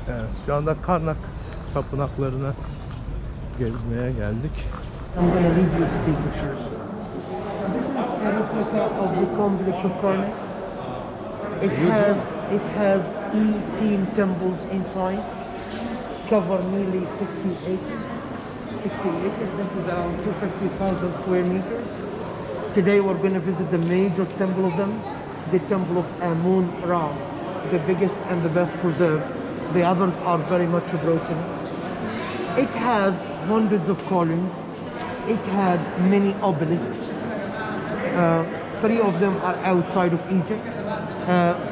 Evet, şu anda Karnak Tapınaklarına gezmeye geldik. I'm going to leave you to take pictures. This is a replica of the complex of Karnak. It has 18 temples inside, cover nearly 60 acres. 60 acres, this is around 250,000 square meters. Today we're going to visit the major temple of them, the temple of Amun Ra, the biggest and the best preserved. The others are very much broken. It has hundreds of columns. It had many obelisks. 3 of them are outside of Egypt.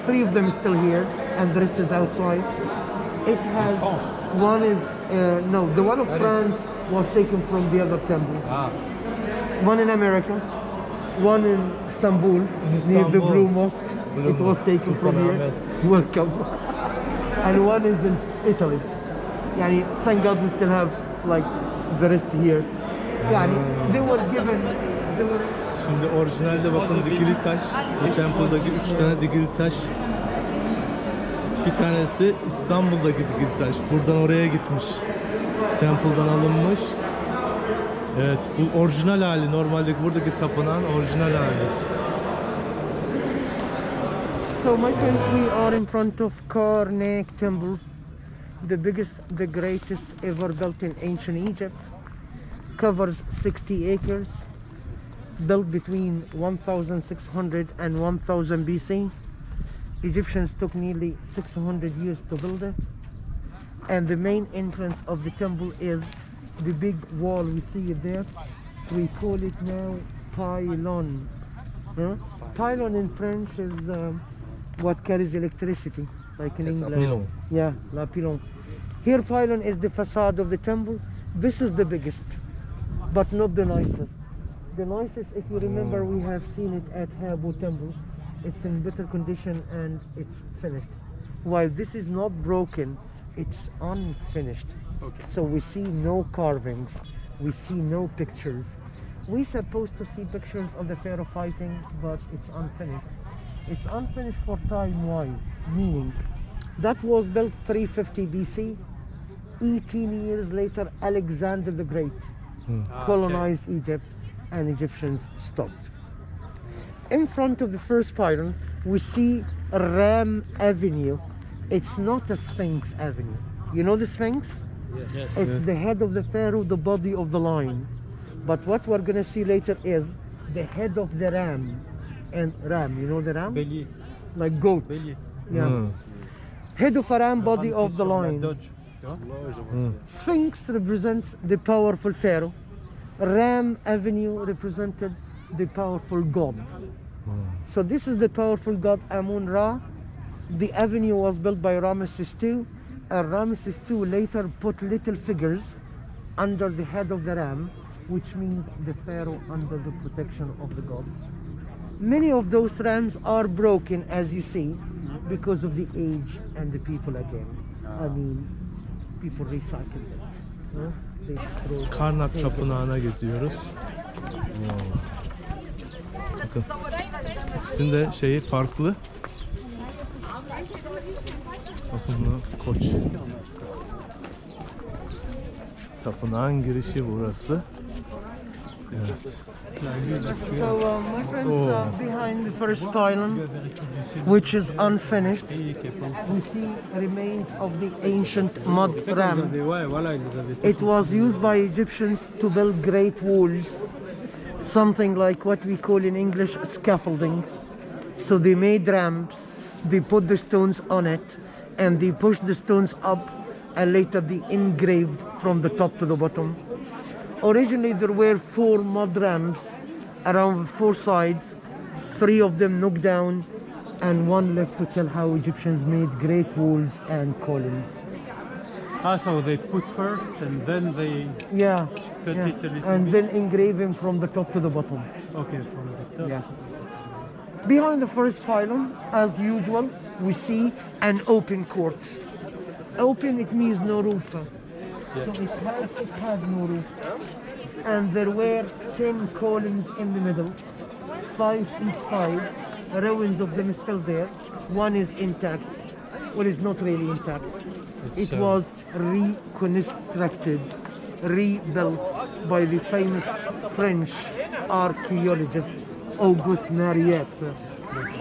3 of them is still here, and the rest is outside. It has one is no, the one of France was taken from the other temple. One in America, one in Istanbul, near the Blue Mosque. It was taken from here. Welcome. And one is in Italy. Yani, thank God we still have like the rest here. Yani, they were given. Şimdi orijinalde bakın dikili taş. Bu temple'daki 3 tane dikili taş. Bir tanesi İstanbul'daki dikili taş. Buradan oraya gitmiş. Temple'dan alınmış. Evet, bu orijinal hali. Normalde buradaki tapınağın orijinal hali. So my friends, we are in front of Karnak Temple, the biggest, the greatest ever built in ancient Egypt. Covers 60 acres, built between 1600 and 1000 BC. Egyptians took nearly 600 years to build it. And the main entrance of the temple is the big wall, we see it there. We call it now pylon. Pylon in French is what carries electricity, like in English. Pylon. Yeah, la pylon. Here pylon is the facade of the temple. This is the biggest, but not the nicest. The nicest, if you remember, we have seen it at Habu Temple. It's in better condition and it's finished. While this is not broken, it's unfinished. Okay. So we see no carvings, we see no pictures. We're supposed to see pictures of the pharaoh fighting, but it's unfinished. It's unfinished for time-wise, meaning that was built 350 BC. 18 years later, Alexander the Great colonized Egypt, and Egyptians stopped. In front of the first pylon, we see Ram Avenue. It's not a Sphinx Avenue. You know the Sphinx? Yes. It's the head of the pharaoh, the body of the lion. But what we're going to see later is the head of the ram. And ram, you know the ram? Belly. Like goat. Belly. Yeah. Head of a ram, body of the lion. Sphinx represents the powerful pharaoh. Ram Avenue represented the powerful god. So this is the powerful god Amun Ra. The avenue was built by Ramesses II, and Ramesses II later put little figures under the head of the ram, which means the pharaoh under the protection of the god. Many of those rams are broken, as you see, because of the age and the people again. I mean, people recycle it. Huh? They throw Karnak Tapınağı'na gidiyoruz. Bakın. İkisinin de şeyi farklı. Bakın bu koç. Tapınağın girişi burası. Evet. So my friends, behind the first pylon, which is unfinished, we see remains of the ancient mud ram. It was used by Egyptians to build great walls, something like what we call in English scaffolding. So they made ramps, they put the stones on it, and they pushed the stones up, and later they engraved from the top to the bottom. Originally there were 4 mud ramps around 4 sides, 3 of them knocked down, and 1 left to tell how Egyptians made great walls and columns. So they put first and then they cut it a little and bit. then engraving from the top to the bottom. Okay, from the top. Yeah. Behind the first pylon, as usual, we see an open court. Open, it means no roof. So it has no roof. And there were 10 columns in the middle, 5 each side. The ruins of them is still there. 1 is intact. well, it's not really intact. It's, It was reconstructed, rebuilt by the famous French archaeologist Auguste Mariette.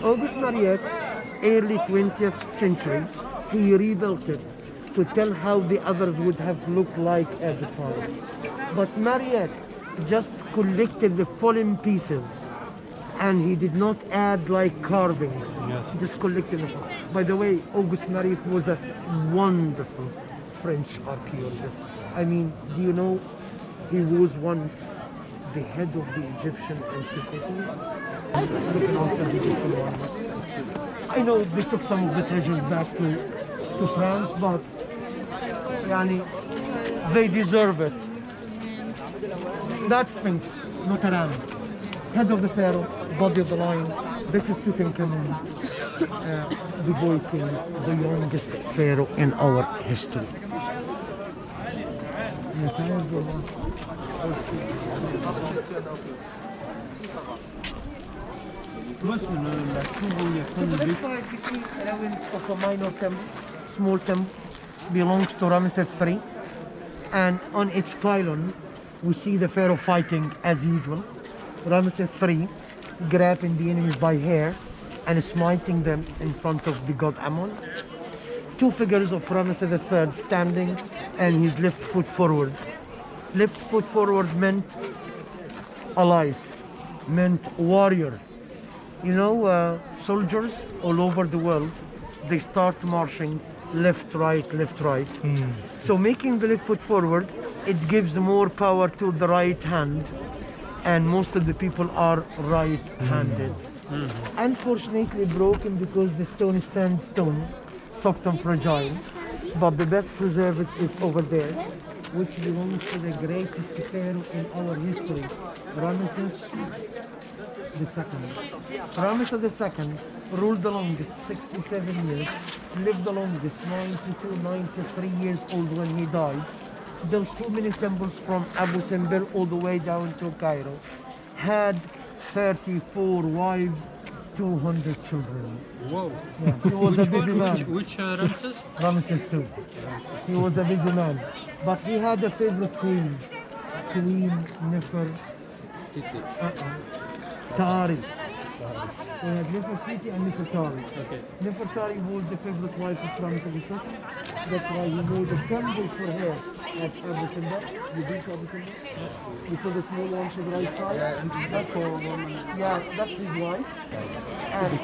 Auguste Mariette, early 20th century, he rebuilt it to tell how the others would have looked like at the time. But Mariette just collected the fallen pieces, and he did not add like carvings. Yes. He just collected them. By the way, Auguste Mariette was a wonderful French archaeologist. I mean, do you know he was once the head of the Egyptian Antiquity? I know they took some of the treasures back to France, but yani, they deserve it. That's Sphinx, Notre Dame. Head of the pharaoh, body of the lion. This is Tutankhamun, the boy king, the youngest pharaoh in our history. This side you see ruins of a minor temple, small temple, belongs to Ramesses III, and on its pylon we see the pharaoh fighting as usual. Ramesses III grabbing the enemies by hair and smiting them in front of the god Amun. Two figures of Ramesses III standing and his left foot forward. Left foot forward meant alive, meant warrior. You know, soldiers all over the world, they start marching left, right, left, right. So making the left foot forward, it gives more power to the right hand, and most of the people are right-handed. Unfortunately broken because the stone is sandstone, soft and fragile, but the best preserved is over there, which belongs to the greatest pharaoh in our history, Ramesses II. Ramesses II ruled the longest, 67 years, lived the longest, 92, 93 years old when he died. Built too many temples from Abu Simbel all the way down to Cairo. Had 34 wives, 200 children. Whoa. Yeah, he was a busy man. Which Ramses? Ramesses II. He was a busy man. But he had a favorite queen. Queen Nefer. Tarihi. We had Nefertiti and Nefertari. Okay. Nefertari was the favorite wife of Ramesses II. That's why he made a temple for her at Abu Simbel. You did Abu Simbel? You saw the small one to the right side? That's all. Yeah, that's his wife. And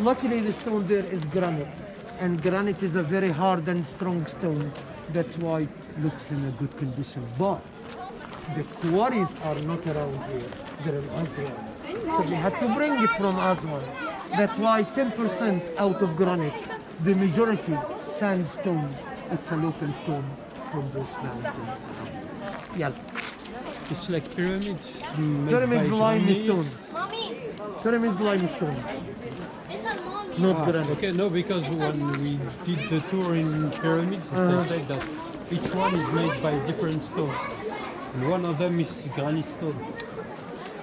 luckily the stone there is granite. And granite is a very hard and strong stone. That's why it looks in a good condition. But the quarries are not around here. They're in Aswan. So we had to bring it from Aswan. That's why 10% out of granite, the majority sandstone. It's a local stone from those mountains. Yeah. It's like pyramids. made Pyramids by limestone. granite. Pyramids limestone. Not granite. Okay, no, because when we did the tour in pyramids, they said that each one is made by different stone. And one of them is granite stone.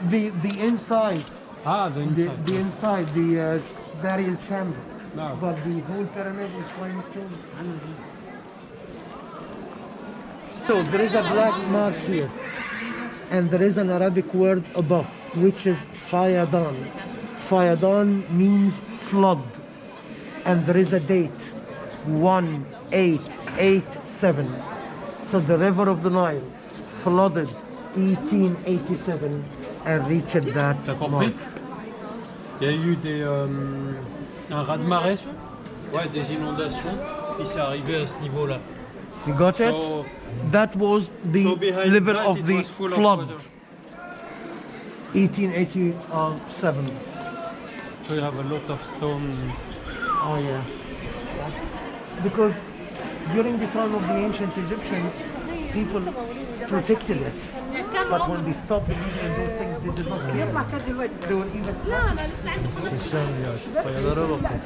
The inside, The inside. the inside, the burial chamber. No. But the whole pyramid is limestone. So there is a black mark here, and there is an Arabic word above, which is fayadan. Fayadan means flood, and there is a date, 1887. So the river of the Nile flooded 1887 and reached that T'as compris? mark. Il y a eu un raz-de-marée, ouais, des inondations, et c'est arrivé à ce niveau-là. You got it? So- That was the So behind level that of it the was full of flood. water. 1887. So you have a lot of stone. Oh yeah. Because during the time of the ancient Egyptians, people protected it. But when they stopped believing in those things, they did not care. They were even Muhteşem ya. Şu kayalara bakın.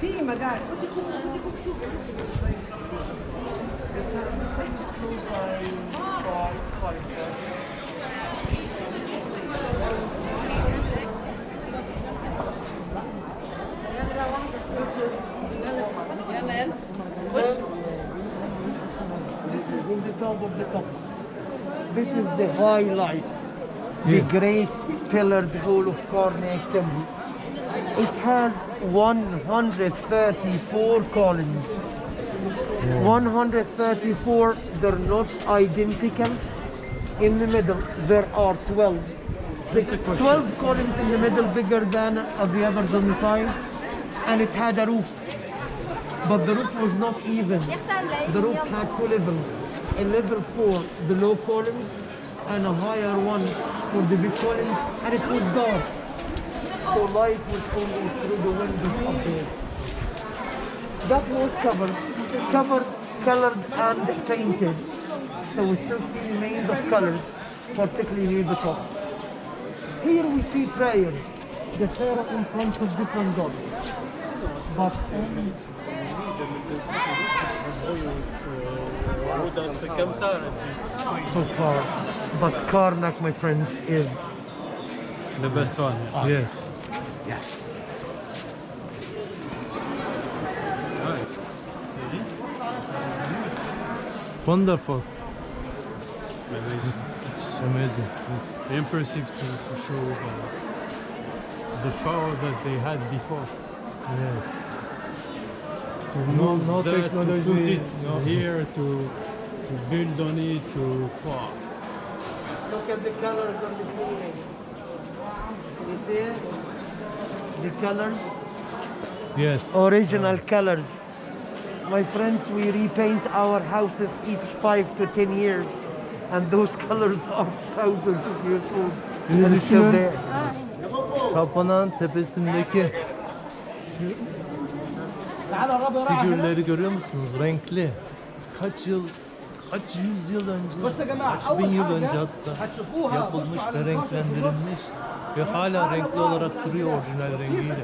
top of the tops. This is the highlight, the Yeah. great pillared hall of Karnak Temple. It has 134 columns. 134, they're not identical. In the middle, there are 12. The 12 columns in the middle bigger than the others on the sides, and it had a roof. But the roof was not even. The roof had two levels. A level for the low columns and a higher one for the big columns, and it was dark. So light was coming through the windows up there. That was covered, colored and painted. So we still see remains of colors, particularly near the top. Here we see prayers, the pharaoh in front of different gods. But so far, but Karnak, my friends, is The best one. Yes. Wonderful. It's amazing. Yes. Impressive to show the power that they had before. Yes. To No move that, technology, to put it no. here, to build on it, to wow. look at the colors on the ceiling. You see it? The colors, Yes. original colors. My friends, we repaint our houses each 5 to 10 years, and those colors are thousands of years old. Şimdi And it's still düşünün. there. Tapınağın tepesindeki figürleri görüyor musunuz? Renkli. Kaç yüzyıl önce, kaç bin yıl önce hatta yapılmış ve renklendirilmiş ve hala renkli olarak duruyor orijinal rengiyle.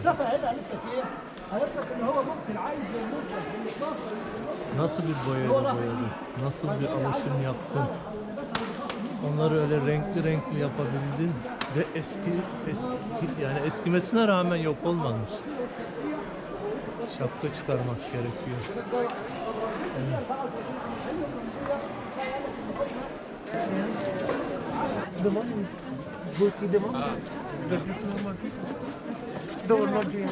Nasıl bir boyayla boyadı? Nasıl bir alışım yaptın? Onları öyle renkli yapabildin ve eski yani eskimesine rağmen yok olmamış. Şapka çıkarmak gerekiyor. Evet. The one is, go see the one? Does this no market? They were not doing it.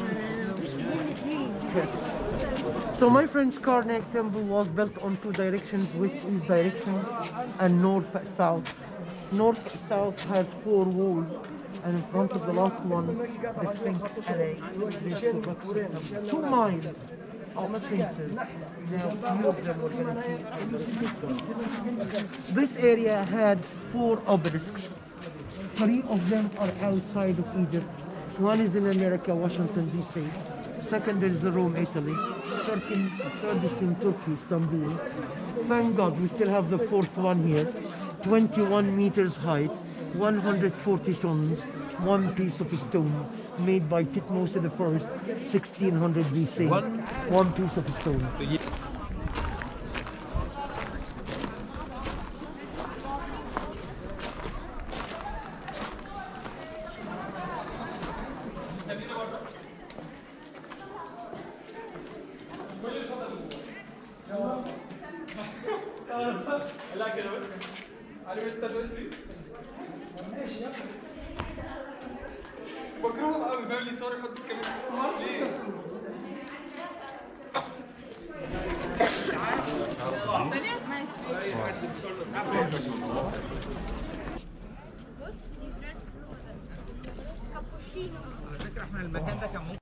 So my friend's Karnak temple was built on two directions, west-east direction and north-south. North-south has 4 walls, and in front of the last one, the Sphinx array. 2 miles of sphinxes. Now, few of them were going to see. This area had 4 obelisks. 3 of them are outside of Egypt. One is in America, Washington, D.C. Second is Rome, Italy. Third is in Turkey, Istanbul. Thank God we still have the 4th one here. 21 meters height, 140 tons, one piece of stone made by Thutmose I, 1600 BC. One piece of stone. مكروه قوي بيقول لي سوري حط الكاميرا ليه؟ بص يزرع كابوشينو على فكره احنا المكان ده كان